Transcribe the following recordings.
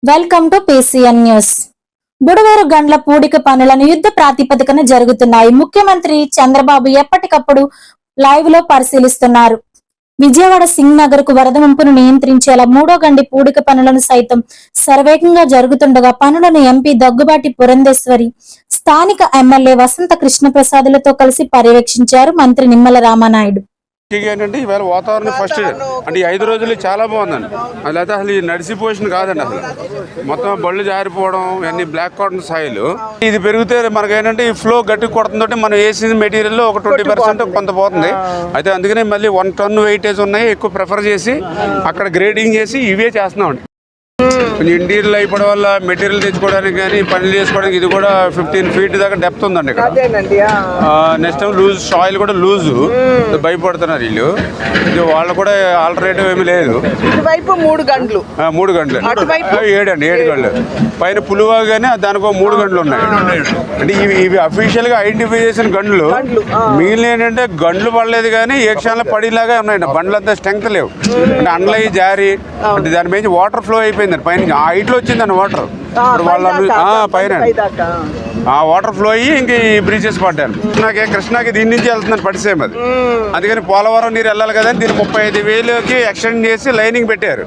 Welcome to PCN news. బుడవేరు గండ్ల పూడిక పనులను యుద్ధ ప్రాతిపదికన జరుగుతున్నాయి. ముఖ్యమంత్రి చంద్రబాబు ఎప్పటికప్పుడు లైవ్ లో పరిశీలిస్తున్నారు. విజయవాడ సింగ్ నగర్ కు వరద ముంపును నియంత్రించేలా మూడో గండి పూడిక పనులను సైతం శరవేగంగా జరుగుతుండగా పనులను ఎంపీ దగ్గుబాటి పురంధేశ్వరి, స్థానిక ఎమ్మెల్యే వసంత కృష్ణప్రసాదులతో కలిసి పర్యవేక్షించారు మంత్రి నిమ్మల రామానాయుడు. ఏంటంటే ఈవేళ వాతావరణం ఫస్ట్ అంటే ఈ 5 రోజులు చాలా బాగుందండి. అయితే అసలు ఈ నడిసిపోషన్ కాదండి, అసలు మొత్తం బళ్ళు జారిపోవడం, ఇవన్నీ బ్లాక్ కాటన్ సాయిల్ ఇది పెరిగితే మనకి ఏంటంటే ఈ ఫ్లో గట్టి కొడుతుంటే మనం వేసిన మెటీరియల్ ఒక 20% కొంత పోతుంది. అయితే అందుకనే మళ్ళీ 1 టన్ వెయిటేజ్ ఉన్నాయి, ఎక్కువ ప్రిఫర్ చేసి అక్కడ గ్రేడింగ్ చేసి ఇవే చేస్తున్నామండి. కొంచెం ఇంటీరియల్ అయిపోవడం వల్ల మెటీరియల్ తెచ్చుకోవడానికి కానీ పనులు చేసుకోవడానికి ఇది కూడా 15 feet దాకా డెప్త్ ఉందండి ఇక్కడ. నెక్స్ట్ టైం లూజ్ సాయిల్ కూడా లూజు, భయపడుతున్నారు వీళ్ళు. ఇది వాళ్ళు కూడా ఆల్టర్నేటివ్ ఏమీ లేదు. 3 గంటలు 7 గంటలు పైన పులువా కానీ దానికి 3 గంటలు ఉన్నాయి. అంటే ఇవి అఫీషియల్ గా ఐడెంటిఫై చేసిన గంటలు. మిగిలిన ఏంటంటే గంటలు పడలేదు కానీ ఏ క్షణంలో పడేలాగా ఉన్నాయండి. బండ్లు అంతా స్ట్రెంగ్త్ లేవు, అంటే అండ్లై జారి అంటే దాని మీద వాటర్ ఫ్లో అయిపోయింది. పైన ఆ హైట్ లో వచ్చిందండి వాటర్. ఇప్పుడు వాళ్ళ పైన ఆ వాటర్ ఫ్లో అయ్యి ఇంక ఈ బ్రిడ్జెస్ పడ్డాను. కృష్ణాకి దీని నుంచి వెళ్తున్నాను పడిసేమ్ అది. అందుకని పోలవరం నీరు వెళ్ళాలి కదా, దీన్ని 35,000కి ఎక్స్టెండ్ చేసి లైనింగ్ పెట్టారు.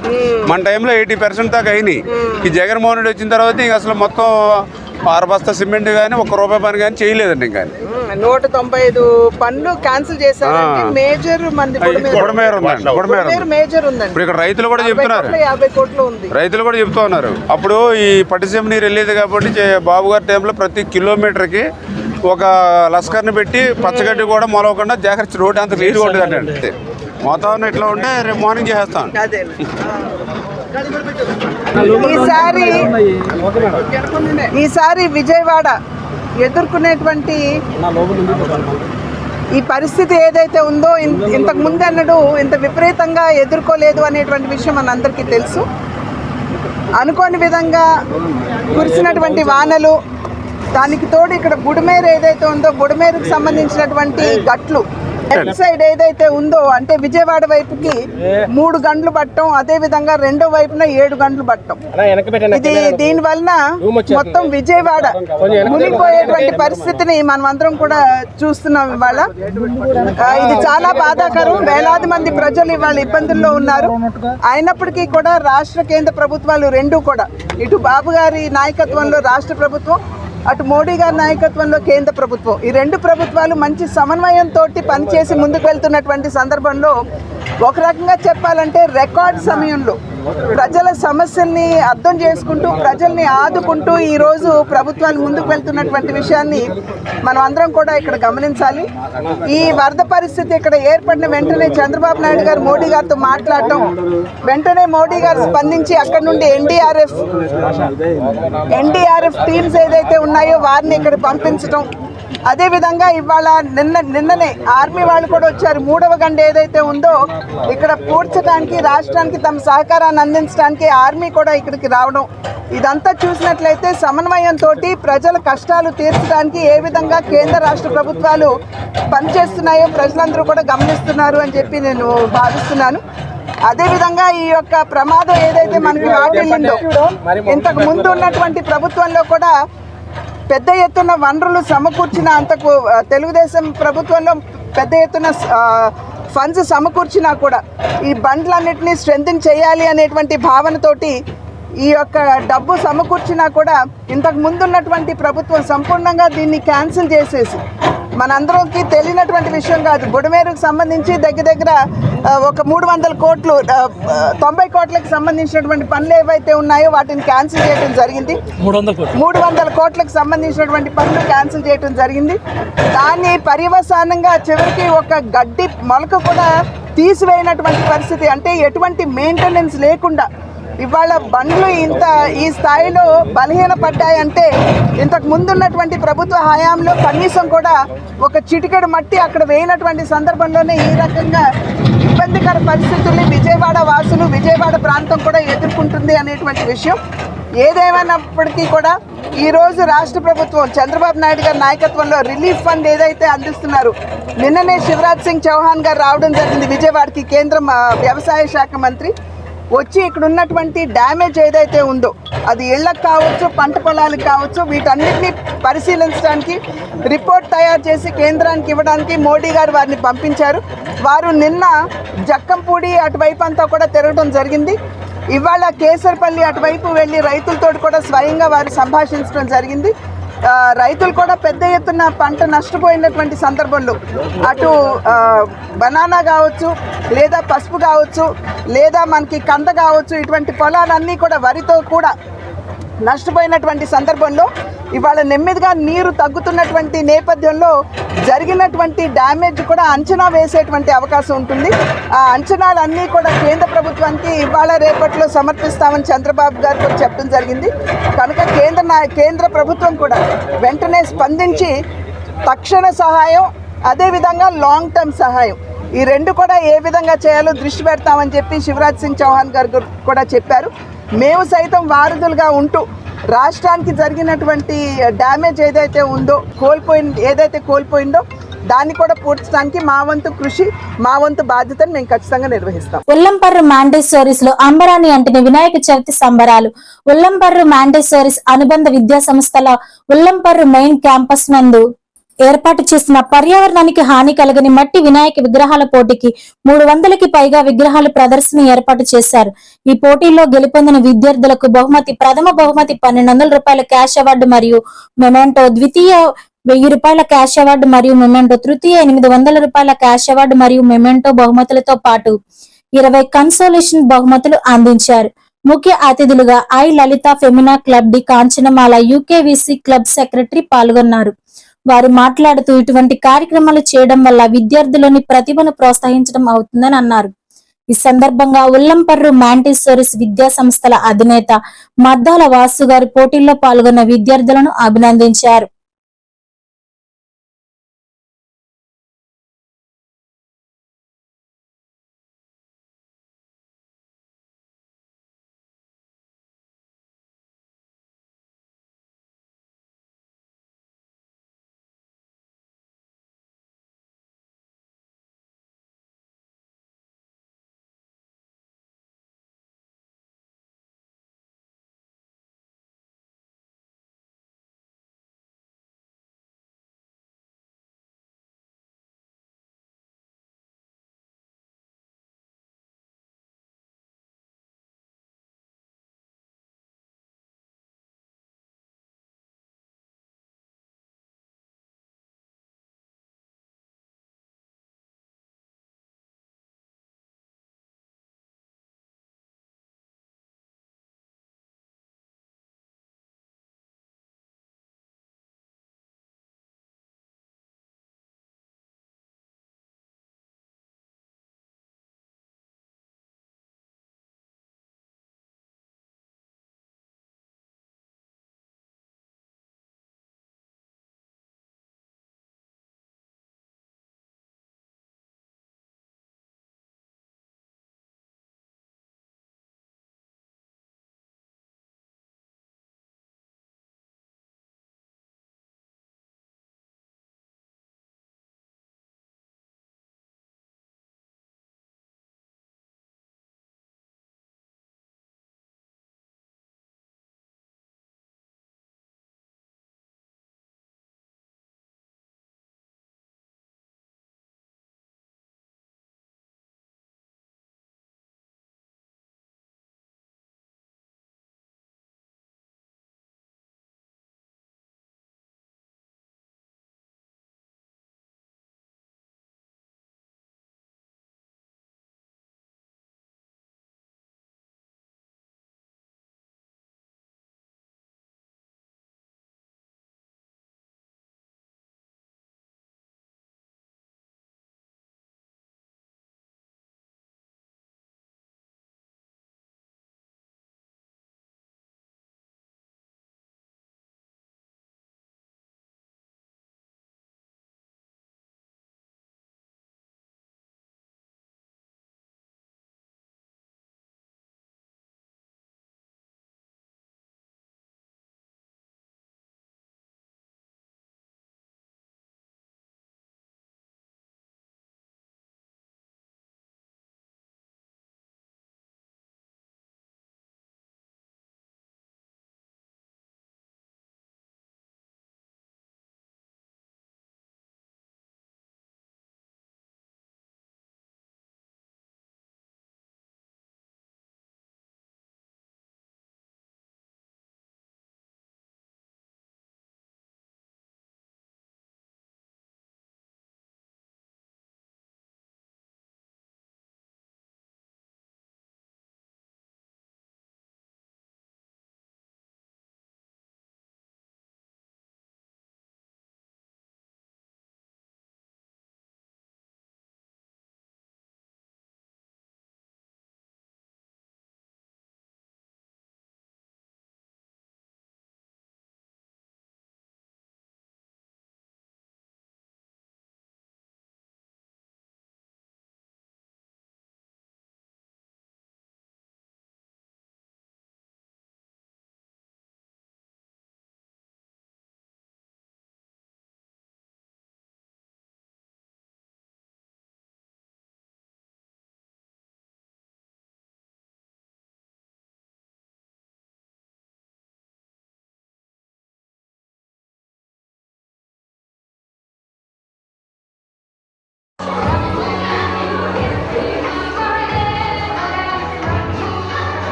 మన టైంలో 80% దాకా అయినాయి. ఈ జగన్మోహన్ రెడ్డి వచ్చిన తర్వాత ఇంక అసలు మొత్తం 6 బస్తా సిమెంట్ కానీ 1 రూపాయి పని కానీ చేయలేదండి. ఇంకా 195 పనులు క్యాన్సిల్ చేశారు. మేజర్ మంది మేజర్ ఉందండి. ఇప్పుడు ఇక్కడ రైతులు కూడా చెప్తున్నారు, 50 కోట్లు ఉంది. రైతులు కూడా చెప్తూ ఉన్నారు. అప్పుడు ఈ పట్టిసీమ నీరు వెళ్ళేది కాబట్టి బాబు గారి టైంలో ప్రతి కిలోమీటర్కి ఒక లస్కర్ని పెట్టి పచ్చగడ్డి కూడా మొలవకుండా జాగ్రత్త రోడ్డు అంత నీరు కొట్టదండి. వాతావరణం ఇట్లా ఉంటే రేపు మార్నింగ్ చేసేస్తాం. ఈసారి విజయవాడ ఎదుర్కొనేటువంటి ఈ పరిస్థితి ఏదైతే ఉందో ఇంతకు ముందు అన్నడు ఇంత విపరీతంగా ఎదుర్కోలేదు అనేటువంటి విషయం మనందరికీ తెలుసు. అనుకోని విధంగా కురిసినటువంటి వానలు, దానికి తోడు ఇక్కడ బుడమేరు ఏదైతే ఉందో బుడమేరుకు సంబంధించినటువంటి గట్లు లెఫ్ట్ సైడ్ ఏదైతే ఉందో అంటే విజయవాడ వైపుకి 3 గంటలు పట్టడం, అదే విధంగా రెండో వైపున 7 గంటలు పట్టడం. ఇది దీని వలన మొత్తం విజయవాడ మునిగిపోయేటువంటి పరిస్థితిని మనం అందరం కూడా చూస్తున్నాం ఇవాళ. ఇది చాలా బాధాకరం. వేలాది మంది ప్రజలు ఇవాళ ఇబ్బందుల్లో ఉన్నారు. అయినప్పటికీ కూడా రాష్ట్ర కేంద్ర ప్రభుత్వాలు రెండూ కూడా, ఇటు బాబు గారి నాయకత్వంలో రాష్ట్ర ప్రభుత్వం, అటు మోడీ గారి నాయకత్వంలో కేంద్ర ప్రభుత్వం, ఈ 2 ప్రభుత్వాలు మంచి సమన్వయంతో పనిచేసి ముందుకు వెళ్తున్నటువంటి సందర్భంలో ఒక రకంగా చెప్పాలంటే రికార్డ్ సమయంలో ప్రజల సమస్యల్ని అర్థం చేసుకుంటూ ప్రజల్ని ఆదుకుంటూ ఈరోజు ప్రభుత్వాలు ముందుకు వెళ్తున్నటువంటి విషయాన్ని మనం అందరం కూడా ఇక్కడ గమనించాలి. ఈ వరద పరిస్థితి ఇక్కడ ఏర్పడిన వెంటనే చంద్రబాబు నాయుడు గారు మోడీ గారితో మాట్లాడటం, వెంటనే మోడీ గారు స్పందించి అక్కడ నుండి ఎన్డీఆర్ఎఫ్ టీమ్స్ ఏదైతే ఉన్నాయో వారిని ఇక్కడ పంపించడం, అదేవిధంగా ఇవాళ నిన్ననే ఆర్మీ వాళ్ళు కూడా వచ్చారు. 3వ గంట ఏదైతే ఉందో ఇక్కడ పూడ్చడానికి, రాష్ట్రానికి తమ సహకారాన్ని అందించడానికి ఆర్మీ కూడా ఇక్కడికి రావడం, ఇదంతా చూసినట్లయితే సమన్వయంతో ప్రజల కష్టాలు తీర్చడానికి ఏ విధంగా కేంద్ర రాష్ట్ర ప్రభుత్వాలు పనిచేస్తున్నాయో ప్రజలందరూ కూడా గమనిస్తున్నారు అని చెప్పి నేను భావిస్తున్నాను. అదేవిధంగా ఈ యొక్క ప్రమాదం ఏదైతే మనకి వాటిల్లిందో, ఇంతకు ముందు ఉన్నటువంటి ప్రభుత్వంలో కూడా పెద్ద ఎత్తున వనరులు సమకూర్చిన, అంతకు తెలుగుదేశం ప్రభుత్వంలో పెద్ద ఎత్తున ఫండ్స్ సమకూర్చినా కూడా ఈ బండ్లన్నింటినీ స్ట్రెంథెన్ చేయాలి అనేటువంటి భావనతోటి ఈ యొక్క డబ్బు సమకూర్చినా కూడా ఇంతకు ముందున్నటువంటి ప్రభుత్వం సంపూర్ణంగా దీన్ని క్యాన్సిల్ చేసేసి, మనందరికీ తెలియనటువంటి విషయం కాదు, బుడమేరుకు సంబంధించి దగ్గర ఒక 300 కోట్లు 90 కోట్లకు సంబంధించినటువంటి పనులు ఏవైతే ఉన్నాయో వాటిని క్యాన్సిల్ చేయడం జరిగింది. 300 కోట్లకు సంబంధించినటువంటి పనులు క్యాన్సిల్ చేయడం జరిగింది. దాన్ని పర్యవసానంగా చివరికి ఒక గడ్డి మొలక కూడా తీసివేయనటువంటి పరిస్థితి, అంటే ఎటువంటి మెయింటెనెన్స్ లేకుండా ఇవాళ బండ్లు ఈ స్థాయిలో బలహీనపడ్డాయంటే ఇంతకు ముందున్నటువంటి ప్రభుత్వ హయాంలో కనీసం కూడా ఒక చిటికెడు మట్టి అక్కడ వేయనటువంటి సందర్భంలోనే ఈ రకంగా ఇబ్బందికర పరిస్థితుల్ని విజయవాడ వాసులు, విజయవాడ ప్రాంతం కూడా ఎదుర్కొంటుంది అనేటువంటి విషయం. ఏదేమైనప్పటికీ కూడా ఈరోజు రాష్ట్ర ప్రభుత్వం చంద్రబాబు నాయుడు గారి నాయకత్వంలో రిలీఫ్ ఫండ్ ఏదైతే అందిస్తున్నారు, నిన్ననే శివరాజ్ సింగ్ చౌహాన్ గారు రావడం జరిగింది విజయవాడకి, కేంద్ర వ్యవసాయ శాఖ మంత్రి వచ్చి ఇక్కడ ఉన్నటువంటి డ్యామేజ్ ఏదైతే ఉందో అది ఇళ్లకు కావచ్చు, పంట పొలాలకు కావచ్చు, వీటన్నిటిని పరిశీలించడానికి రిపోర్ట్ తయారు చేసి కేంద్రానికి ఇవ్వడానికి మోడీ గారు వారిని పంపించారు. వారు నిన్న జక్కంపూడి అటువైపు అంతా కూడా తిరగడం జరిగింది. ఇవాళ కేసరపల్లి అటువైపు వెళ్ళి రైతులతో కూడా స్వయంగా వారు సంభాషించడం జరిగింది. రైతులు కూడా పెద్ద ఎత్తున పంట నష్టపోయినటువంటి సందర్భంలో అటు బనానా కావచ్చు, లేదా పసుపు కావచ్చు, లేదా మనకి కంద కావచ్చు, ఇటువంటి పొలాలన్నీ కూడా వరితో కూడా నష్టపోయినటువంటి సందర్భంలో ఇవాళ నెమ్మదిగా నీరు తగ్గుతున్నటువంటి నేపథ్యంలో జరిగినటువంటి డ్యామేజ్ కూడా అంచనా వేసేటువంటి అవకాశం ఉంటుంది. ఆ అంచనాలన్నీ కూడా కేంద్ర ప్రభుత్వానికి ఇవాళ రేపట్లో సమర్పిస్తామని చంద్రబాబు గారు కూడా చెప్పడం జరిగింది. కనుక కేంద్ర ప్రభుత్వం కూడా వెంటనే స్పందించి తక్షణ సహాయం, అదేవిధంగా లాంగ్ టర్మ్ సహాయం, ఈ రెండు కూడా ఏ విధంగా చేయాలో దృష్టి పెడతామని చెప్పి శివరాజ్ సింగ్ చౌహాన్ గారు కూడా చెప్పారు. మేము సైతం వారధులుగా ఉంటూ రాష్ట్రానికి జరిగినటువంటి డ్యామేజ్ ఏదైతే కోల్పోయిందో దాన్ని కూడా పూడ్చడానికి మా వంతు కృషి, మా వంతు బాధ్యతను మేము ఖచ్చితంగా నిర్వహిస్తాం. ఉల్లంపర్రు మాంటెసోరీస్ లో అంబరాన్ని అంటిన వినాయక చవితి సంబరాలు. ఉల్లంపర్రు మాంటెసోరీస్ అనుబంధ విద్యా సంస్థల ఉల్లంపర్రు మెయిన్ క్యాంపస్ నందు ఏర్పాటు చేసిన పర్యావరణానికి హాని కలగని మట్టి వినాయక విగ్రహాల పోటీకి 300కి పైగా విగ్రహాలు ప్రదర్శన ఏర్పాటు చేశారు. ఈ పోటీలో గెలుపొందిన విద్యార్థులకు ప్రథమ బహుమతి 1200 రూపాయల క్యాష్ అవార్డు మరియు మెమెంటో, ద్వితీయ 1000 రూపాయల క్యాష్ అవార్డు మరియు మెమెంటో, తృతీయ 800 రూపాయల క్యాష్ అవార్డు మరియు మెమెంటో బహుమతులతో పాటు 20 కన్సోలేషన్ బహుమతులు అందించారు. ముఖ్య అతిథులుగా I Lalitha Femina club D Kanchanamala UKVC club secretary పాల్గొన్నారు. వారు మాట్లాడుతూ ఇటువంటి కార్యక్రమాలు చేయడం వల్ల విద్యార్థులని ప్రతిభను ప్రోత్సహించడం అవుతుందని అన్నారు. ఈ సందర్భంగా ఉల్లంపర్రు మాంటెసోరీస్ విద్యా సంస్థల అధినేత మద్దాల వాసు గారు పోటీల్లో పాల్గొన్న విద్యార్థులను అభినందించారు.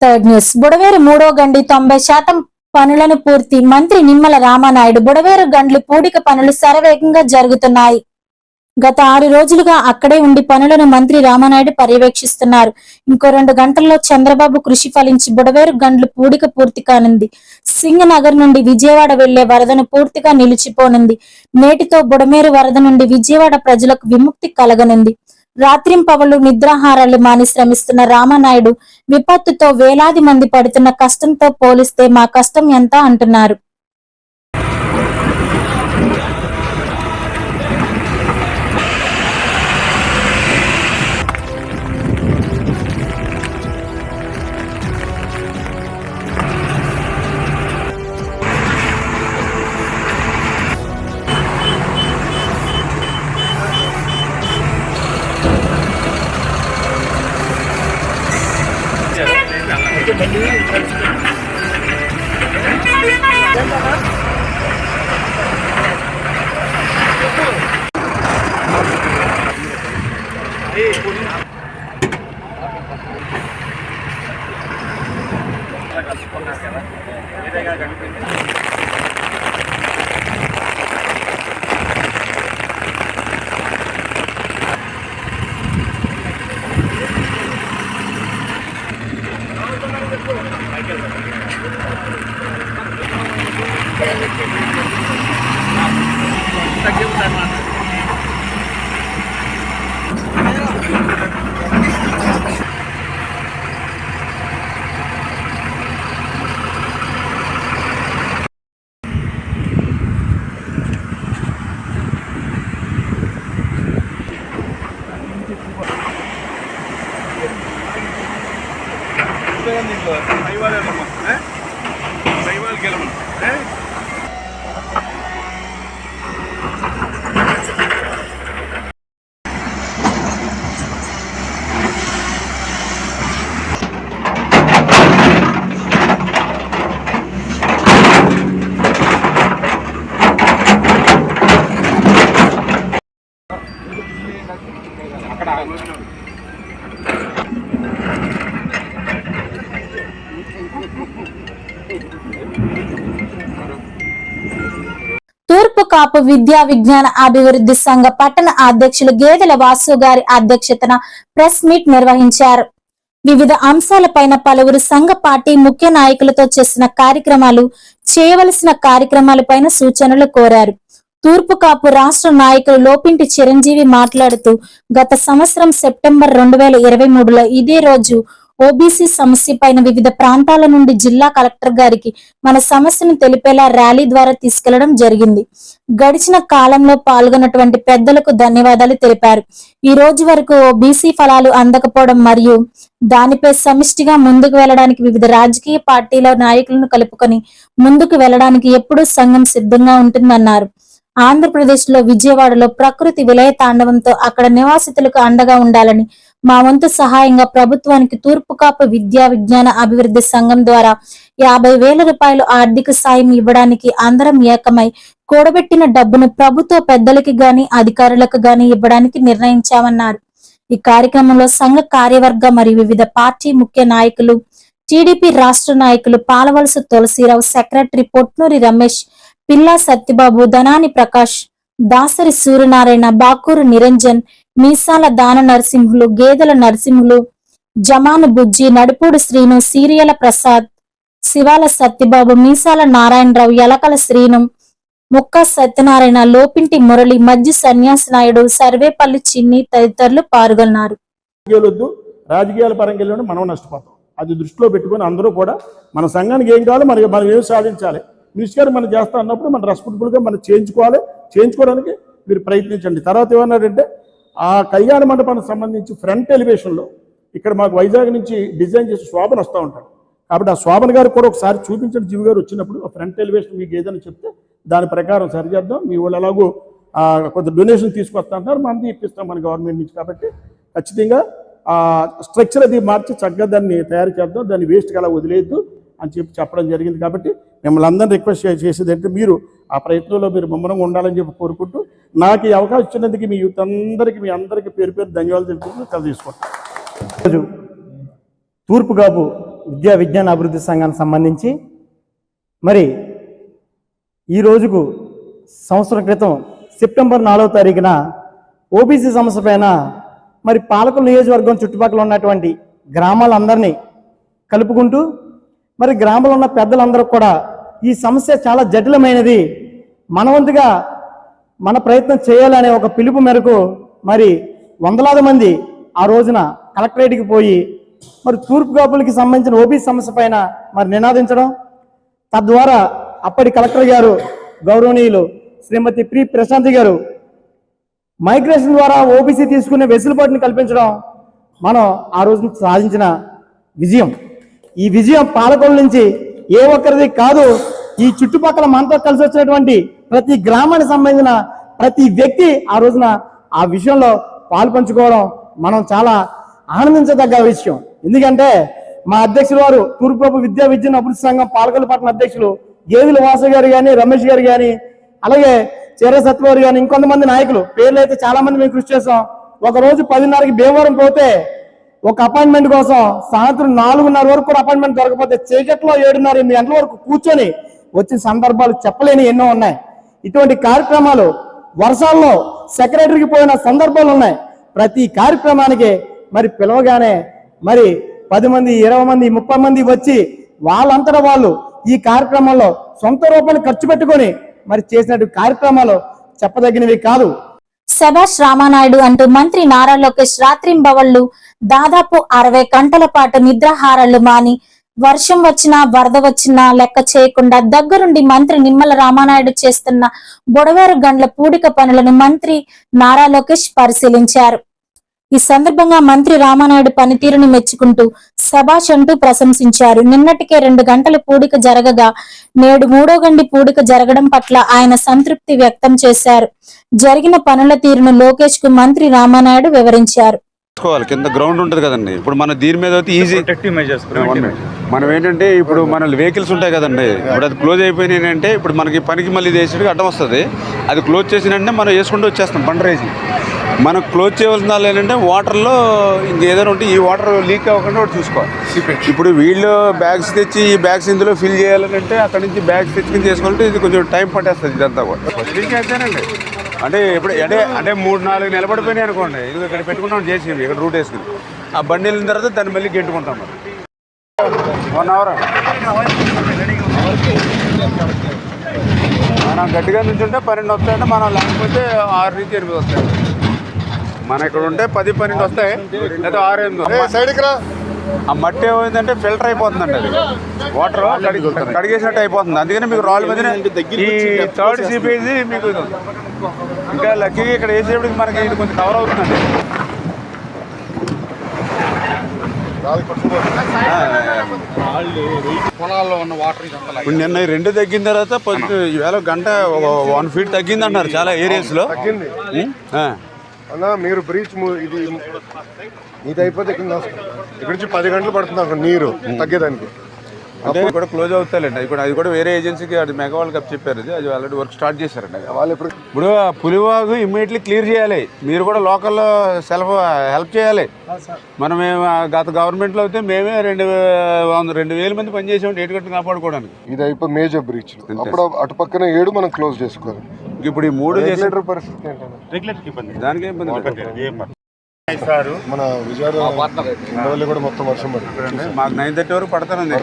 Third news. బుడవేరు 3వ గండి 90% పనులను పూర్తి. మంత్రి నిమ్మల రామానాయుడు. బుడవేరు గండ్లు పూడిక పనులు శరవేగంగా జరుగుతున్నాయి. గత 6 రోజులుగా అక్కడే ఉండి పనులను మంత్రి రామానాయుడు పర్యవేక్షిస్తున్నారు. ఇంకో 2 గంటల్లో చంద్రబాబు కృషి ఫలించి బుడవేరు గండ్లు పూడిక పూర్తి కానుంది. సింగ్ నగర్ నుండి విజయవాడ వెళ్లే వరదను పూర్తిగా నిలిచిపోనుంది. నేటితో బుడమేరు వరద నుండి విజయవాడ ప్రజలకు విముక్తి కలగనుంది. రాత్రింపవళ్లు నిద్రాహారాలు మాని శ్రమిస్తున్న రామానాయుడు విపత్తుతో వేలాది మంది పడుతున్న కష్టంతో పోలిస్తే మా కష్టం ఎంత అంటున్నారు. తూర్పు కాపు విద్యా విజ్ఞాన అభివృద్ధి సంఘ పట్టణ అధ్యక్షులు గేదెల వాసు గారి అధ్యక్షతన ప్రెస్ మీట్ నిర్వహించారు. వివిధ అంశాలపైన పలువురు సంఘ పార్టీ ముఖ్య నాయకులతో చేసిన కార్యక్రమాలు, చేయవలసిన కార్యక్రమాలపైన సూచనలు కోరారు. తూర్పు కాపు రాష్ట్ర నాయకులు లోపింటి చిరంజీవి మాట్లాడుతూ, గత సంవత్సరం సెప్టెంబర్ 2023లో ఇదే రోజు ఓబీసీ సమస్య పైన వివిధ ప్రాంతాల నుండి జిల్లా కలెక్టర్ గారికి మన సమస్యను తెలిపేలా ర్యాలీ ద్వారా తీసుకెళ్లడం జరిగింది. గడిచిన కాలంలో పాల్గొన్నటువంటి పెద్దలకు ధన్యవాదాలు తెలిపారు. ఈ రోజు వరకు ఓబీసీ ఫలాలు అందకపోవడం మరియు దానిపై సమిష్టిగా ముందుకు వెళ్లడానికి వివిధ రాజకీయ పార్టీల నాయకులను కలుపుకొని ముందుకు వెళ్లడానికి ఎప్పుడూ సంఘం సిద్ధంగా ఉంటుందన్నారు. ఆంధ్రప్రదేశ్ లో విజయవాడలో ప్రకృతి విలయ తాండవంతో అక్కడ నివాసితులకు అండగా ఉండాలని మా వంతు సహాయంగా ప్రభుత్వానికి తూర్పు కాపు విద్యా విజ్ఞాన అభివృద్ధి సంఘం ద్వారా 50,000 రూపాయలు ఆర్థిక సాయం ఇవ్వడానికి అందరం ఏకమై కూడబెట్టిన డబ్బును ప్రభుత్వ పెద్దలకి గాని అధికారులకు గాని ఇవ్వడానికి నిర్ణయించామన్నారు. ఈ కార్యక్రమంలో సంఘ కార్యవర్గ మరియు వివిధ పార్టీ ముఖ్య నాయకులు, టీడీపీ రాష్ట్ర నాయకులు పాలవలస తులసిరావు, సెక్రటరీ పొట్నూరి రమేష్, పిల్లా సత్యబాబు, దనాని ప్రకాష్, దాసరి సూర్యనారాయణ, బాకూరు నిరంజన్, మీసాల దాన నరసింహులు, గేదెల నరసింహులు, జమాను బుజ్జి, నడుపూడు శ్రీను, సీరియల ప్రసాద్, శివాల సత్యబాబు, మీసాల నారాయణరావు, యలకల శ్రీను, ముక్క సత్యనారాయణ, లోపింటి మురళి, మజ్జి సన్యాసి నాయుడు, సర్వేపల్లి చిన్ని తదితరులు పాల్గొన్నారు. రాజకీయాల పరంగా మనం నష్టపోతాం. అది దృష్టిలో పెట్టుకుని అందరూ కూడా మన సంఘానికి ఏం కావాలో మనం ఏం సాధించాలి, మినిస్టర్ గారు మనం చేస్తా అన్నప్పుడు మనం రెస్పాన్సిబుల్గా మనం చేయించుకోవడానికి మీరు ప్రయత్నించండి. తర్వాత ఏమన్నారంటే ఆ కళ్యాణ మండపానికి సంబంధించి ఫ్రంట్ ఎలివేషన్లో ఇక్కడ మాకు వైజాగ్ నుంచి డిజైన్ చేసి శోభన్ వస్తూ ఉంటాడు. కాబట్టి ఆ శోభన్ గారికి కూడా ఒకసారి చూపించండి. జీవి గారు వచ్చినప్పుడు ఆ ఫ్రంట్ ఎలివేషన్ మీకు ఏదైనా చెప్తే దాని ప్రకారం సరిచేద్దాం. మీ వాళ్ళు ఎలాగో కొంత డొనేషన్ తీసుకొస్తా అంటారు, మనది ఇప్పిస్తాం మన గవర్నమెంట్ నుంచి. కాబట్టి ఖచ్చితంగా స్ట్రక్చర్ అది మార్చి చక్కగా దాన్ని తయారు చేద్దాం, దాన్ని వేస్ట్గా అలా వదిలేయద్దు అని చెప్పడం జరిగింది. కాబట్టి మిమ్మల్ని అందరినీ రిక్వెస్ట్ చేసేది అంటే మీరు ఆ ప్రయత్నంలో మీరు ముమ్మరంగా ఉండాలని చెప్పి కోరుకుంటూ, నాకు ఈ అవకాశం ఇచ్చినందుకు మీ యూత్ అందరికీ మీ అందరికీ పేరు పేరు ధన్యవాదాలు తెలుపుకుంటూ తీసుకుంటాం. తూర్పు కాపు విద్యా విజ్ఞాన అభివృద్ధి సంఘానికి సంబంధించి మరి ఈ రోజుకు సంవత్సరం క్రితం సెప్టెంబర్ 4వ తారీఖున ఓబీసీ సమస్య పైన మరి పాలకుల నియోజకవర్గం చుట్టుపక్కల ఉన్నటువంటి గ్రామాలందరినీ కలుపుకుంటూ మరి గ్రామంలో ఉన్న పెద్దలందరూ కూడా ఈ సమస్య చాలా జటిలమైనది, మనవంతుగా మన ప్రయత్నం చేయాలనే ఒక పిలుపు మేరకు మరి వందలాది మంది ఆ రోజున కలెక్టరేట్కి పోయి మరి తూర్పు కాపులకి సంబంధించిన ఓబీసీ సమస్య పైన మరి నినాదించడం, తద్వారా అప్పటి కలెక్టర్ గారు గౌరవనీయులు శ్రీమతి ప్రి ప్రశాంతి గారు మైగ్రేషన్ ద్వారా ఓబీసీ తీసుకునే వెసులుబాటుని కల్పించడం మనం ఆ రోజు సాధించిన విజయం. ఈ విజయం పాలకుల నుంచి ఏ ఒక్కరిది కాదు, ఈ చుట్టుపక్కల మనతో కలిసి వచ్చినటువంటి ప్రతి గ్రామానికి సంబంధించిన ప్రతి వ్యక్తి ఆ రోజున ఆ విషయంలో పాలు పంచుకోవడం మనం చాలా ఆనందించదగ్గ విషయం. ఎందుకంటే మా అధ్యక్షులు వారు తూర్పు విద్యా విజ్ఞాన అభివృద్ధి సంఘం పాలకొల్లుపట్నం అధ్యక్షులు గేదెల వాసు గారు కానీ, రమేష్ గారు కానీ, అలాగే చేరే సత్యవారు కానీ, ఇంకొంతమంది నాయకులు పేర్లు అయితే చాలా మంది మేము కృషి చేసాం. ఒకరోజు 10:30కి భీమవరం పోతే ఒక అపాయింట్మెంట్ కోసం సాయంత్రం 4:30 వరకు కూడా అపాయింట్మెంట్ దొరకపోతే చీకట్లో 7:30-8 గంటల వరకు కూర్చొని వచ్చిన సందర్భాలు చెప్పలేని ఎన్నో ఉన్నాయి. ఇటువంటి కార్యక్రమాలు వర్షాల్లో సెక్రటరీకి పోయిన సందర్భాలు ఉన్నాయి. ప్రతి కార్యక్రమానికి మరి పిలవగానే మరి 10 మంది, 20 మంది, 30 మంది వచ్చి వాళ్ళంతటా వాళ్ళు ఈ కార్యక్రమంలో సొంత రూపాయలు ఖర్చు పెట్టుకొని మరి చేసినట్టు కార్యక్రమాలు చెప్పదగినవి కాదు. శభాష్ రామానాయుడు అంటూ మంత్రి నారా లోకేష్ రాత్రింబవళ్లు దాదాపు 60 గంటల పాటు నిద్రాహారాలు మాని వర్షం వచ్చినా వరద వచ్చినా లెక్క చేయకుండా దగ్గరుండి మంత్రి నిమ్మల రామానాయుడు చేస్తున్న బుడవేరు గండ్ల పూడిక పనులను మంత్రి నారా లోకేష్ పరిశీలించారు. ఈ సందర్భంగా మంత్రి రామానాయుడు పనితీరుని మెచ్చుకుంటూ శభాష్ అంటూ ప్రశంసించారు. నిన్నటికే 2 గంటల పూడిక జరగగా నేడు 3వ గండి పూడిక జరగడం పట్ల ఆయన సంతృప్తి వ్యక్తం చేశారు. జరిగిన పనుల తీరును లోకేష్ కు మంత్రి రామానాయుడు వివరించారు. కింద గ్రౌండ్ ఉంటుంది కదండి, ఇప్పుడు మన దీని మీద అయితే ఈజీ మనం ఏంటంటే ఇప్పుడు మన వెహికల్స్ ఉంటాయి కదండి, ఇప్పుడు అది క్లోజ్ అయిపోయినాయి అంటే ఇప్పుడు మనకి పనికి మళ్ళీ చేసేటికి అడ్డం వస్తుంది. అది క్లోజ్ చేసినంటే మనం వేసుకుంటూ వచ్చేస్తాం బండ రేసి. మనం క్లోజ్ చేయవలసిన వాళ్ళు ఏంటంటే వాటర్లో ఇంకేదైనా ఉంటే ఈ వాటర్ లీక్ అవ్వకుండా ఒకటి చూసుకోవాలి. ఇప్పుడు వీళ్ళు బ్యాగ్స్ తెచ్చి ఈ బ్యాగ్స్ ఇందులో ఫిల్ చేయాలంటే అక్కడ నుంచి బ్యాగ్స్ తెచ్చుకుని చేసుకోవాలంటే ఇది కొంచెం టైం పట్టేస్తుంది ఇదంతా కూడా. అంతేనండి, అంటే ఇప్పుడు అంటే 3-4 నిలబడిపోయినాయి అనుకోండి, ఇది ఇక్కడ పెట్టుకుంటాం చేసి ఇక్కడ రూట్ వేసుకుని ఆ బండి వెళ్ళిన తర్వాత దాన్ని మళ్ళీ గెంటుకుంటాం. 1 అవర్ మనం గట్టిగా నుంచి ఉంటే 12 వస్తాయంటే మనం లేకపోతే 6 నుంచి 8 వస్తాయి. మన ఇక్కడ ఉంటే 10-12 వస్తాయి, లేదా 6-8. ఆ మట్టి ఏమైందంటే ఫిల్టర్ అయిపోతుందండి, అది వాటర్ కడిగేసినట్టు అయిపోతుంది. అందుకని మీకు రాళ్ళ మీద ఈ 3rd సిపేజీ మీకు ఇంకా లక్కీగా ఇక్కడ వేసేప్పటికి మనకి ఇది కొంచెం కవర్ అవుతుందండి. పొలాల్లో ఉన్న వాటర్ ఇప్పుడు నిన్న 2 తగ్గిన తర్వాత ఈవేళ గంట 1 ఫీట్ తగ్గింది అంటున్నారు చాలా ఏరియాస్లో. అన్నా మీరు బ్రీచ్ ఇది అయిపోతే ఇక్కడ నుంచి 10 గంటలు పడుతుంది అక్కడ నీరు తగ్గేదానికి. అంటే కూడా క్లోజ్ అవుతాయండి. అది కూడా వేరే ఏజెన్సీకి అది మెగా వాళ్ళు కప్ చెప్పారు, అది ఆల్రెడీ వర్క్ స్టార్ట్ చేశారండి. వాళ్ళు ఇప్పుడు పులివాగు ఇమ్మీడియట్లీ క్లియర్ చేయాలి. మీరు కూడా లోకల్లో హెల్ప్ చేయాలి. మనం గత గవర్నమెంట్లో అయితే మేమే 2,000 మంది పనిచేసాం ఏటుగట్టును కాపాడుకోవడానికి. ఇది అయిపోయి మేజర్ బ్రీచ్, అప్పుడు అటు పక్కన 7 మనం క్లోజ్ చేసుకోవాలి. ఇప్పుడు ఈ 3 చేసిన పరిస్థితి ఏంటంటే దానికి ఇబ్బంది. మన విజయవాడ కూడా మొత్తం వర్షం పడుతుంది. మాకు 9:30 వరకు పడతానండి,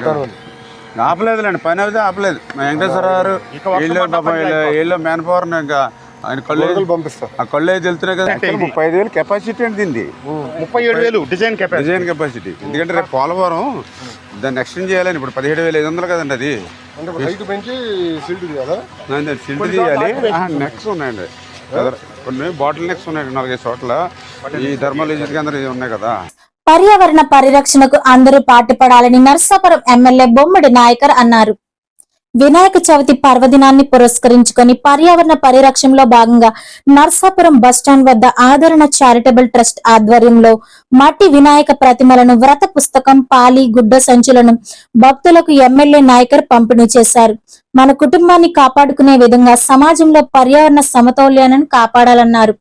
ఆపలేదులేండి, పని అయితే ఆపలేదు. మా వెంకటేశ్వర గారు వీళ్ళు మ్యాన్ పవర్ ఇంకా ఆయన కళ్ళు పంపిస్తారు. ఆ కళ్ళు అయితే వెళ్తున్నాయి కదా. 35,000 కెపాసిటీ అంటే దీన్ని 37,000 డిజైన్ కెపాసిటీ. ఎందుకంటే రేపు పోలవరం దాన్ని ఎక్స్టెండ్ చేయాలని ఇప్పుడు 17,500 కదండి. అది సిల్ట్ తీయాలి. నెక్స్ట్ ఉన్నాయండి, కొన్ని బాటిల్ నెక్స్ ఉన్నాయి 4-5 చోట్ల. ఈ థర్మల్ కేంద్రం ఉన్నాయి కదా. పర్యావరణ పరిరక్షణకు అందరూ పాటుపడాలని నర్సాపురం ఎమ్మెల్యే బొమ్మడి నాయకర్ అన్నారు. వినాయక చవితి పర్వదినాన్ని పురస్కరించుకొని పర్యావరణ పరిరక్షణలో భాగంగా నర్సాపురం బస్టాండ్ వద్ద ఆదరణ చారిటబుల్ ట్రస్ట్ ఆధ్వర్యంలో మట్టి వినాయక ప్రతిమలను, వ్రత పుస్తకం, పాలి, గుడ్డ సంచులను భక్తులకు ఎమ్మెల్యే నాయకర్ పంపిణీ చేశారు. మన కుటుంబాన్ని కాపాడుకునే విధంగా సమాజంలో పర్యావరణ సమతౌల్యాన్ని కాపాడాలన్నారు.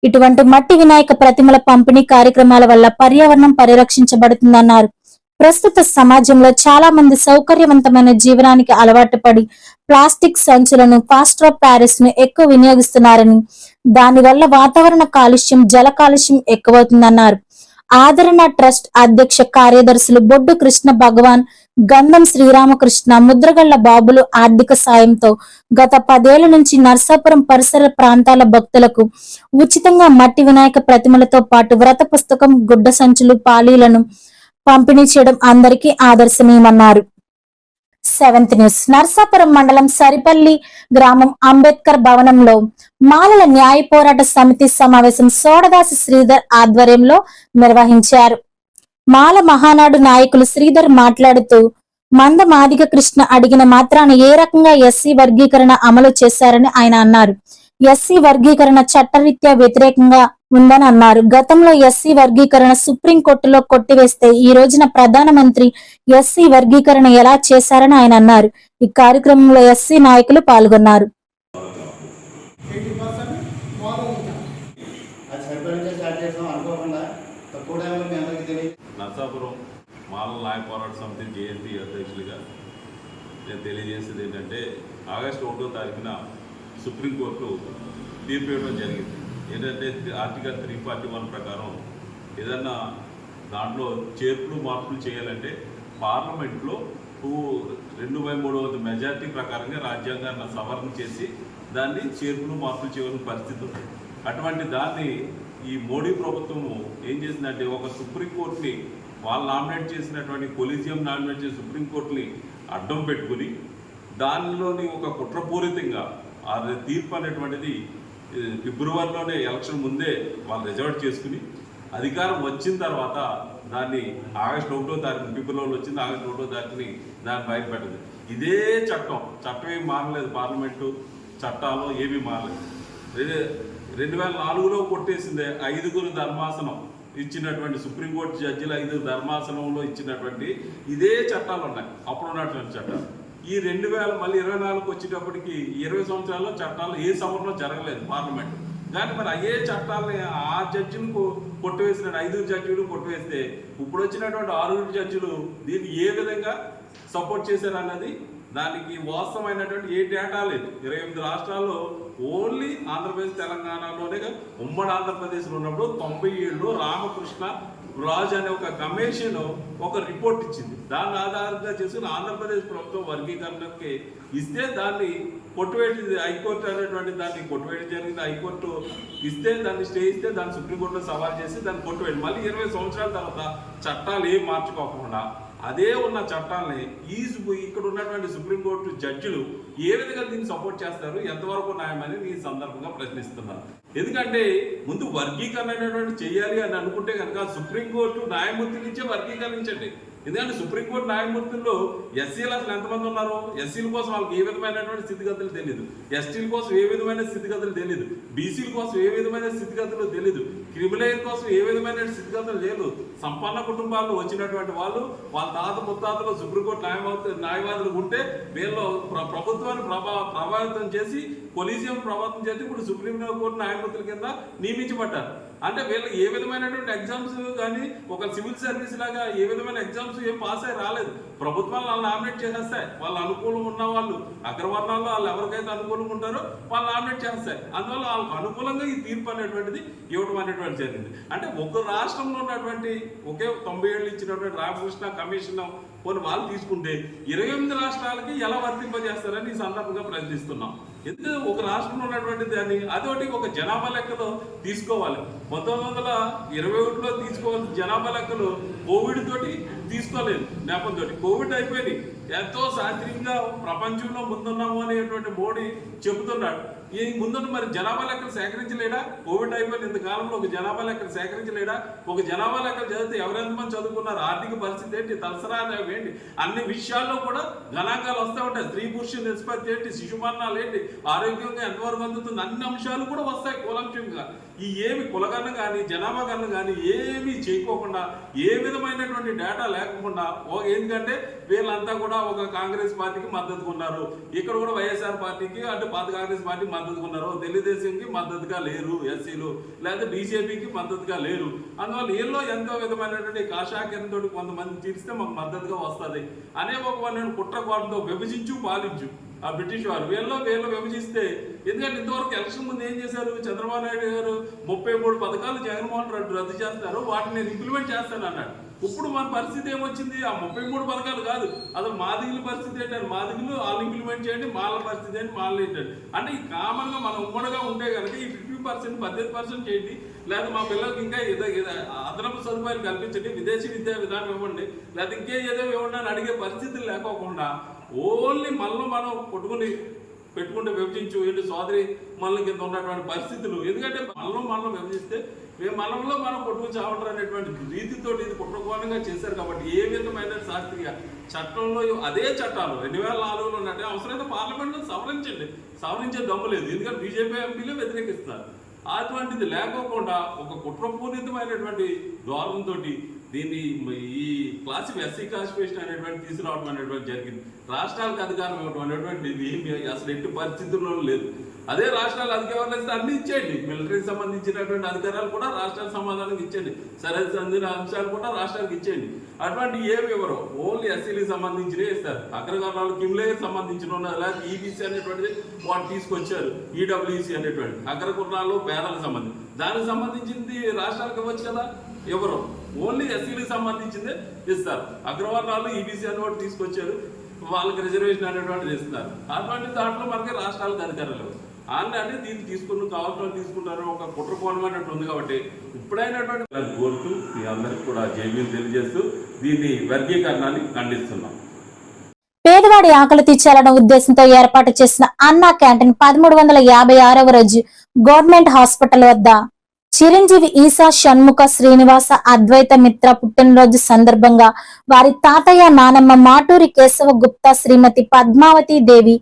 ఇటువంటి మట్టి వినాయక ప్రతిమల పంపిణీ కార్యక్రమాల వల్ల పర్యావరణం పరిరక్షించబడుతుందన్నారు. ప్రస్తుత సమాజంలో చాలా మంది సౌకర్యవంతమైన జీవనానికి అలవాటు పడి ప్లాస్టిక్ సంచులను, ప్లాస్టర్ ఆఫ్ ప్యారిస్ ను ఎక్కువ వినియోగిస్తున్నారని, దానివల్ల వాతావరణ కాలుష్యం, జల కాలుష్యం ఎక్కువవుతుందన్నారు. ఆదరణ ట్రస్ట్ అధ్యక్ష కార్యదర్శులు బొడ్డు కృష్ణ భగవాన్, గంధం శ్రీరామకృష్ణ, ముద్రగళ్ల బాబులు ఆర్థిక సాయంతో గత 10 ఏళ్ల నుంచి నర్సాపురం పరిసర ప్రాంతాల భక్తులకు ఉచితంగా మట్టి వినాయక ప్రతిమలతో పాటు వ్రత పుస్తకం, గుడ్డ సంచులు, పాలీలను పంపిణీ చేయడం అందరికీ ఆదర్శనీయమన్నారు. 7th news. నర్సాపురం మండలం సరిపల్లి గ్రామం అంబేద్కర్ భవనంలో మాలల న్యాయ పోరాట సమితి సమావేశం సోడదాసి శ్రీధర్ ఆధ్వర్యంలో నిర్వహించారు. మాల మహానాడు నాయకులు శ్రీధర్ మాట్లాడుతూ, మంద మాదిగ కృష్ణ అడిగిన మాత్రాన ఏ రకంగా ఎస్సీ వర్గీకరణ అమలు చేశారని ఆయన అన్నారు. ఎస్సీ వర్గీకరణ చట్టరీత్యా వ్యతిరేకంగా ఉందని అన్నారు. గతంలో ఎస్సీ వర్గీకరణ సుప్రీంకోర్టులో కొట్టివేస్తే ఈ రోజున ప్రధానమంత్రి ఎస్సీ వర్గీకరణ ఎలా చేశారని ఆయన అన్నారు. ఈ కార్యక్రమంలో ఎస్సీ నాయకులు పాల్గొన్నారు. నర్సాపురం మాలల న్యాయ పోరాట సమితి జేఎన్టీ అధ్యక్షులుగా నేను తెలియజేసేది ఏంటంటే, ఆగస్టు 1వ తారీఖున సుప్రీంకోర్టు తీర్పు ఇవ్వడం జరిగింది. ఏంటంటే ఆర్టికల్ 341 ప్రకారం ఏదన్నా దాంట్లో చేర్పులు మార్పులు చేయాలంటే పార్లమెంట్లో 2/3 మెజార్టీ ప్రకారంగా రాజ్యాంగాన్ని సవరణ చేసి దాన్ని చేర్పులు మార్పులు చేయవలసిన పరిస్థితి ఉంది. అటువంటి దాన్ని ఈ మోడీ ప్రభుత్వము ఏం చేసిందంటే, ఒక సుప్రీంకోర్టుని వాళ్ళు నామినేట్ చేసినటువంటి కొలీజియం నామినేట్ చేసి సుప్రీంకోర్టుని అడ్డం పెట్టుకుని దానిలోని ఒక కుట్రపూరితంగా ఆ తీర్పు అనేటువంటిది ఫిబ్రవరిలోనే ఎలక్షన్ ముందే వాళ్ళు రిజర్వ్ చేసుకుని అధికారం వచ్చిన తర్వాత దాన్ని ఆగస్టు 1వ తారీఖున ఫిబ్రవరిలో వచ్చింది. ఆగస్టు 1వ తారీఖుని దాన్ని బయటపెట్టింది. ఇదే చట్టం ఏమి మారలేదు. పార్లమెంటు చట్టాలు ఏమీ మారలేదు. 2004లో కొట్టేసిందే 5గురు ధర్మాసనం ఇచ్చినటువంటి సుప్రీంకోర్టు జడ్జిలు 5 ధర్మాసనంలో ఇచ్చినటువంటి ఇదే చట్టాలు ఉన్నాయి, అప్పుడు ఉన్నటువంటి చట్టాలు. ఈ 2024 వచ్చేటప్పటికి 20 సంవత్సరాల్లో చట్టాలు ఏ సభలో జరగలేదు పార్లమెంట్. కానీ మరి అయ్యే చట్టాలని ఆ జడ్జిలకు కొట్టివేసిన 5 జడ్జిలు కొట్టివేస్తే ఇప్పుడు వచ్చినటువంటి 6 జడ్జిలు దీన్ని ఏ విధంగా సపోర్ట్ చేశారన్నది దానికి వాస్తవమైనటువంటి ఏ డేటా లేదు. 28 రాష్ట్రాల్లో ఓన్లీ ఆంధ్రప్రదేశ్ తెలంగాణలోనే ఉమ్మడి ఆంధ్రప్రదేశ్లో ఉన్నప్పుడు 97లో రామకృష్ణ రాజు అనే ఒక కమిషన్ ఒక రిపోర్ట్ ఇచ్చింది. దాన్ని ఆధారంగా చేసుకుని ఆంధ్రప్రదేశ్ ప్రభుత్వం వర్గీకరణకి ఇస్తే దాన్ని కొట్టువేటి హైకోర్టు అనేటువంటి దాన్ని కొట్టువేయడం జరిగింది. హైకోర్టు ఇస్తే దాన్ని స్టే ఇస్తే దాన్ని సుప్రీంకోర్టులో సవాల్ చేసి దాన్ని కొట్టువేయండి. మళ్ళీ 20 సంవత్సరాల తర్వాత చట్టాలు ఏం మార్చుకోకుండా అదే ఉన్న చట్టాలని ఇక్కడ ఉన్నటువంటి సుప్రీంకోర్టు జడ్జిలు ఏ విధంగా దీన్ని సపోర్ట్ చేస్తారు, ఎంతవరకు న్యాయమని ఈ సందర్భంగా ప్రశ్నిస్తున్నారు. ఎందుకంటే ముందు వర్గీకరణ అనేటువంటి చేయాలి అని అనుకుంటే కనుక సుప్రీంకోర్టు న్యాయమూర్తి నుంచే వర్గీకరించండి. ఎందుకంటే సుప్రీంకోర్టు న్యాయమూర్తుల్లో ఎస్సీలు అసలు ఎంతమంది ఉన్నారు, ఎస్సీల కోసం వాళ్ళకి ఏ విధమైనటువంటి స్థితిగతులు తెలియదు, ఎస్టీల కోసం ఏ విధమైన స్థితిగతులు తెలియదు, బీసీల కోసం ఏ విధమైన స్థితిగతులు తెలియదు, క్రిమినల్ కోసం ఏ విధమైన స్థితిగతులు లేదు. సంపన్న కుటుంబాల్లో వచ్చినటువంటి వాళ్ళు వాళ్ళ తాత ముత్తాతలు సుప్రీంకోర్టు న్యాయవాదులు ఉంటే వీళ్ళు ప్రభుత్వాన్ని ప్రభావితం చేసి కొలీజియం ప్రభావితం చేసి ఇప్పుడు సుప్రీంకోర్టు న్యాయమూర్తుల కింద నియమించబడ్డారు. అంటే వీళ్ళు ఏ విధమైనటువంటి ఎగ్జామ్స్ కానీ ఒక సివిల్ సర్వీస్ లాగా ఏ విధమైన ఎగ్జామ్స్ ఏం పాస్ అయ్యి రాలేదు. ప్రభుత్వాలు వాళ్ళు నామినేట్ చేసేస్తాయి. వాళ్ళ అనుకూలంగా ఉన్న వాళ్ళు అగ్రవర్ణాల్లో వాళ్ళు ఎవరికైతే అనుకూలంగా ఉంటారో వాళ్ళు నామినేట్ చేస్తాయి. అందువల్ల వాళ్ళకు అనుకూలంగా ఈ తీర్పు అనేటువంటిది ఇవ్వడం అనేటువంటి జరిగింది. అంటే ఒక రాష్ట్రంలో ఉన్నటువంటి ఒకే 90 ఏళ్ళు ఇచ్చినటువంటి రామకృష్ణ కమిషన్ కొన్ని వాళ్ళు తీసుకుంటే 28 రాష్ట్రాలకి ఎలా వర్తింపజేస్తారని ఈ సందర్భంగా ప్రశ్నిస్తున్నాం. ఎందుకు ఒక రాష్ట్రంలో ఉన్నటువంటి దాన్ని అదొకటి ఒక జనాభా లెక్కలో తీసుకోవాలి. 1921లో తీసుకోవాల్సిన జనాభా లెక్కలు కోవిడ్ తోటి తీసుకోలేదు. నేపథ్యంతో కోవిడ్ అయిపోయింది. ఎంతో శాస్త్రీయంగా ప్రపంచంలో ముందున్నాము అనేటువంటి మోడీ చెబుతున్నాడు. ఈ ముందున్న మరి జనాభా లెక్కలు సేకరించలేడా? కోవిడ్ అయిపోయిన ఇంతకాలంలో ఒక జనాభా లెక్కలు సేకరించలేడా? ఒక జనాభా లెక్కలు చదివితే ఎవరెంతమంది చదువుకున్నారు, ఆర్థిక పరిస్థితి ఏంటి, తలసరా ఏంటి, అన్ని విషయాల్లో కూడా గణాంకాలు వస్తూ ఉంటాయి. స్త్రీ పురుష నిష్పత్తి ఏంటి, శిశు మరణాలు ఏంటి, ఆరోగ్యంగా ఎంతవరకు అందుతుంది, అన్ని అంశాలు కూడా వస్తాయి కూలంకంగా. ఈ ఏమి కులగణన కానీ జనాభా గణన కానీ ఏమీ చేయకోకుండా ఏ విధమైనటువంటి డేటా లేకుండా ఎందుకంటే వీళ్ళంతా కూడా ఒక కాంగ్రెస్ పార్టీకి మద్దతుగా ఉన్నారు, ఇక్కడ కూడా వైఎస్ఆర్ పార్టీకి అంటే పాత కాంగ్రెస్ పార్టీ మద్దతుగా ఉన్నారు, తెలుగుదేశంకి మద్దతుగా లేరు ఎస్సీలు, లేదా బీజేపీకి మద్దతుగా లేరు. అందువల్ల వీళ్ళలో ఎంతో విధమైనటువంటి కాషాయంతో కొంతమంది తీరిస్తే మాకు మద్దతుగా వస్తుంది అనే ఒక కుట్రకోణంతో విభజించు పాలించు ఆ బ్రిటిష్ వారు వీళ్ళు విభజిస్తే, ఎందుకంటే ఇంతవరకు ఎలక్షన్ ముందు ఏం చేశారు చంద్రబాబు నాయుడు గారు 33 పథకాలు జగన్మోహన్ రెడ్డి రద్దు చేస్తారు, వాటిని నేను ఇంప్లిమెంట్ చేస్తాను అన్నాడు. ఇప్పుడు మన పరిస్థితి ఏమొచ్చింది? ఆ 33 పథకాలు కాదు, అసలు మాదిగుల పరిస్థితి ఏంటంటే మాదిగులు వాళ్ళు ఇంప్లిమెంట్ చేయండి, మాల పరిస్థితి ఏంటి మాల ఏంటంటే అంటే ఈ కామన్గా మనం ఉమ్మడిగా ఉంటే కనుక ఈ 50% 18% చేయండి, లేదా మా పిల్లలకి ఇంకా అదనపు సదుపాయాలు కల్పించండి, విదేశీ విద్యా విధానం ఇవ్వండి, లేదా ఇంకే ఏదో ఇవ్వండి అని అడిగే పరిస్థితులు లేకోకుండా ఓన్లీ మనలో మనం పెట్టుకుంటే విభజించు ఏంటి సోదరి మనల కింద ఉన్నటువంటి పరిస్థితులు. ఎందుకంటే మనలో విభజిస్తే మనలో మనం కొట్టుకుని చావడం అనేటువంటి రీతితో ఇది కుట్రకోణంగా చేశారు. కాబట్టి ఏ విధమైన శాస్త్రీయ చట్టంలో అదే చట్టాలు 2004లో ఉన్నట్టే అవసరమైతే పార్లమెంట్లో సవరించే దమ్ము లేదు, ఎందుకంటే బీజేపీ ఎంపీలు వ్యతిరేకిస్తారు. అటువంటిది లేకోకుండా ఒక కుట్రపూరితమైనటువంటి ధోరణితో దీన్ని ఈ ఎస్సీ క్లాసిఫికేషన్ అనేటువంటి తీసుకురావడం అనేటువంటి జరిగింది. రాష్ట్రాలకు అధికారం ఇవ్వడం అనేటువంటిది అసలు ఎట్టి పరిస్థితుల్లో లేదు. అదే రాష్ట్రాలు అధికారాలు ఇస్తే అన్ని ఇచ్చేయండి, మిలిటరీకి సంబంధించినటువంటి అధికారాలు కూడా రాష్ట్రాలకు సమాధానం ఇచ్చేయండి, సరిహద్దు అందిన అంశాలు కూడా రాష్ట్రాలకు ఇచ్చేయండి. అటువంటి ఏమి ఇవ్వరు, ఓన్లీ ఎస్సీలకు సంబంధించినవి ఇస్తారు. అగ్రవర్ణాలు కిమ్లేకి సంబంధించిన లేదా ఈబీసీ అనేటువంటిది వాళ్ళు తీసుకొచ్చారు, ఈడబ్ల్యూసీ అనేటువంటి అగ్రకుర్ణాలు పేదలకు సంబంధించి దానికి సంబంధించింది రాష్ట్రాలకు ఇవ్వచ్చు కదా, ఎవరు ఓన్లీ ఎస్సీలకు సంబంధించిందే ఇస్తారు. అగ్రవర్ణాలు ఈబీసీ అని ఒకటి తీసుకొచ్చారు, వాళ్ళకి రిజర్వేషన్ అనేటువంటిది ఇస్తున్నారు. అటువంటి దాంట్లో మనకి రాష్ట్రాలకు అధికారాలు అంటే దీన్ని కావాల్సిన తీసుకుంటారు ఒక కుట్రకోణం అన్నట్టు ఉంది. కాబట్టి ఇప్పుడైనటువంటి కోరుతూ మీ అందరికి కూడా జైలు తెలియజేస్తూ దీన్ని వర్గీకరణాన్ని ఖండిస్తున్నాం. పేదవాడి ఆకలి తీర్చాలన్న ఉద్దేశంతో ఏర్పాటు చేసిన అన్నా క్యాంటీన్ 1356వ రోజు గవర్నమెంట్ హాస్పిటల్ వద్ద చిరంజీవి ఈసా షణ్ముఖ శ్రీనివాస అద్వైత మిత్ర పుట్టినరోజు సందర్భంగా వారి తాతయ్య నానమ్మ మాటూరి కేశవ గుప్తా, శ్రీమతి పద్మావతి దేవి,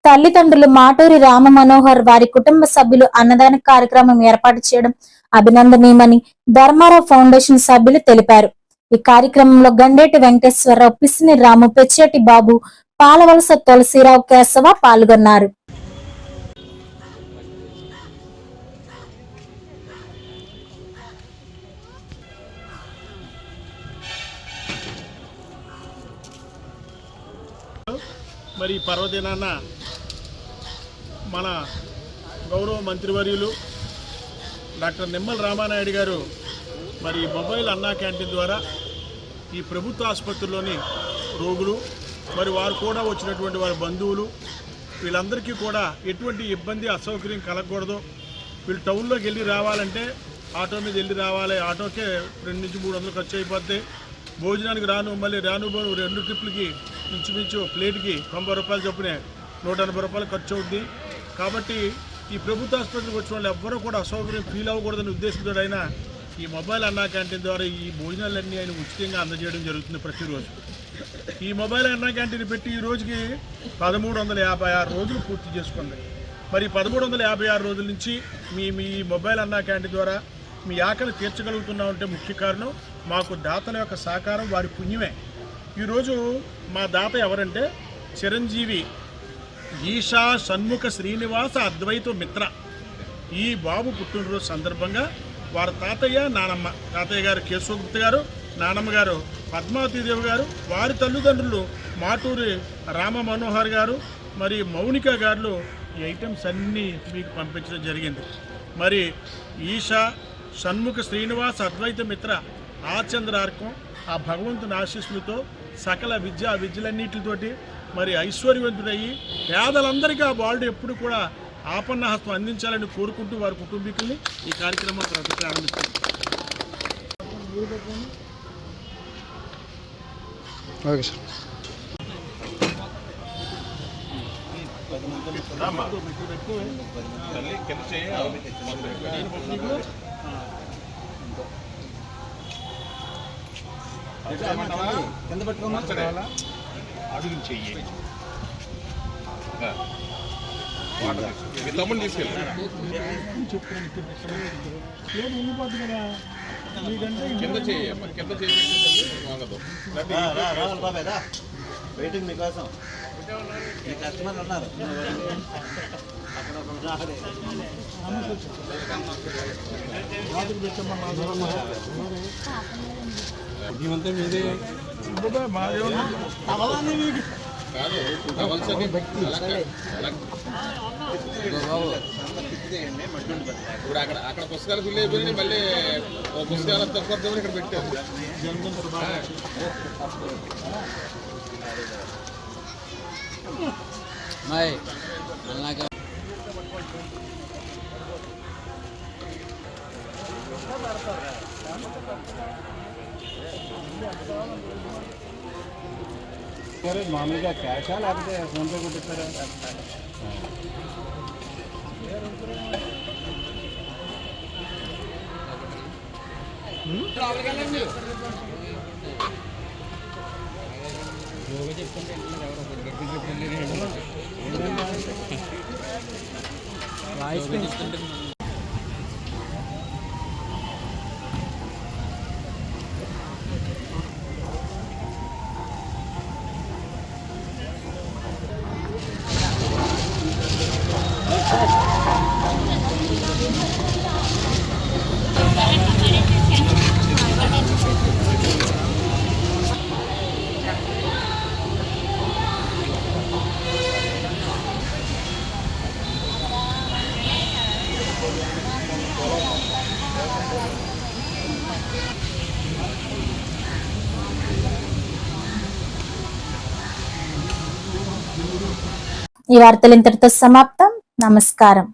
తల్లిదండ్రులు మాటూరి రామ మనోహర్, వారి కుటుంబ సభ్యులు అన్నదాన కార్యక్రమం ఏర్పాటు చేయడం అభినందనీయమని ధర్మారావు ఫౌండేషన్ సభ్యులు తెలిపారు. ఈ కార్యక్రమంలో గండేటి వెంకటేశ్వరరావు, పిసిని రాము, పెచ్చేటి బాబు, పాలవలస తులసిరావు, కేశవ పాల్గొన్నారు. మరి పర్వదినాన మన గౌరవ మంత్రివర్యులు డాక్టర్ నిమ్మల రామానాయుడు గారు మరి మొబైల్ అన్నా క్యాంటీన్ ద్వారా ఈ ప్రభుత్వ ఆసుపత్రుల్లోని రోగులు మరి వారు కూడా వచ్చినటువంటి వారి బంధువులు వీళ్ళందరికీ కూడా ఎటువంటి ఇబ్బంది అసౌకర్యం కలగకూడదు. వీళ్ళు టౌన్లోకి వెళ్ళి రావాలంటే ఆటో మీద వెళ్ళి రావాలి, ఆటోకే 200 నుంచి 300 ఖర్చు అయిపోద్ది. భోజనానికి మళ్ళీ రాను 2 ట్రిప్లకి ఇంచుమించు ప్లేట్కి 90 రూపాయలు చొప్పునే 180 రూపాయలు ఖర్చు అవుద్ది. కాబట్టి ఈ ప్రభుత్వ ఆసుపత్రికి వచ్చిన వాళ్ళు ఎవ్వరూ కూడా అసౌకర్యం ఫీల్ అవ్వకూడదనే ఉద్దేశంతో అయినా ఈ మొబైల్ అన్నా క్యాంటీన్ ద్వారా ఈ భోజనాలన్నీ ఆయన ఉచితంగా అందజేయడం జరుగుతుంది ప్రతిరోజు. ఈ మొబైల్ అన్నా క్యాంటీన్ పెట్టి ఈ రోజుకి 1356 రోజులు పూర్తి చేసుకుంది. మరి 1356 రోజుల నుంచి మీ మొబైల్ అన్నా క్యాంటీన్ ద్వారా మీ ఆకలి తీర్చగలుగుతున్నామంటే ముఖ్య కారణం మాకు దాతల యొక్క సహకారం, వారి పుణ్యమే. ఈరోజు మా దాత ఎవరంటే చిరంజీవి ఈషా షణ్ముఖ శ్రీనివాస అద్వైత మిత్ర. ఈ బాబు పుట్టినరోజు సందర్భంగా వారి తాతయ్య గారు కేశవ గుప్తా గారు, నానమ్మ గారు పద్మావతీదేవి గారు, వారి తల్లిదండ్రులు మాటూరి రామ మనోహర్ గారు, మరి మౌనిక గారు ఈ ఐటమ్స్ అన్నీ మీకు పంపించడం జరిగింది. మరి ఈషా షణ్ముఖ శ్రీనివాస అద్వైత మిత్ర ఆచంద్రార్కం ఆ భగవంతుని ఆశీస్సులతో సకల విద్యలన్నిటితోటి మరి ఐశ్వర్యవంతుడయ్యి పేదలందరికీ ఆ బాలుడు ఎప్పుడు కూడా ఆపన్నహస్తం అందించాలని కోరుకుంటూ వారి కుటుంబీకుల్ని ఈ కార్యక్రమం ప్రారంభిస్తుంది. Okay sir. కింద పెట్టుకోమా అడుగు చెయ్యి వెయిటింగ్ మీకోసం మీ కస్టమర్లు ఉన్నారు. ఇప్పుడు అక్కడ పుస్తకాలు ఫిల్ అయిపోయి మళ్ళీ పుస్తకాలు తక్కువ ఇక్కడ పెట్టారు. మామూలుగా క్యాషా లేకపోతే ఫోన్పే కొట్టిస్తారా? ఈ వార్తలు ఇంతటితో సమాప్తం. నమస్కారం.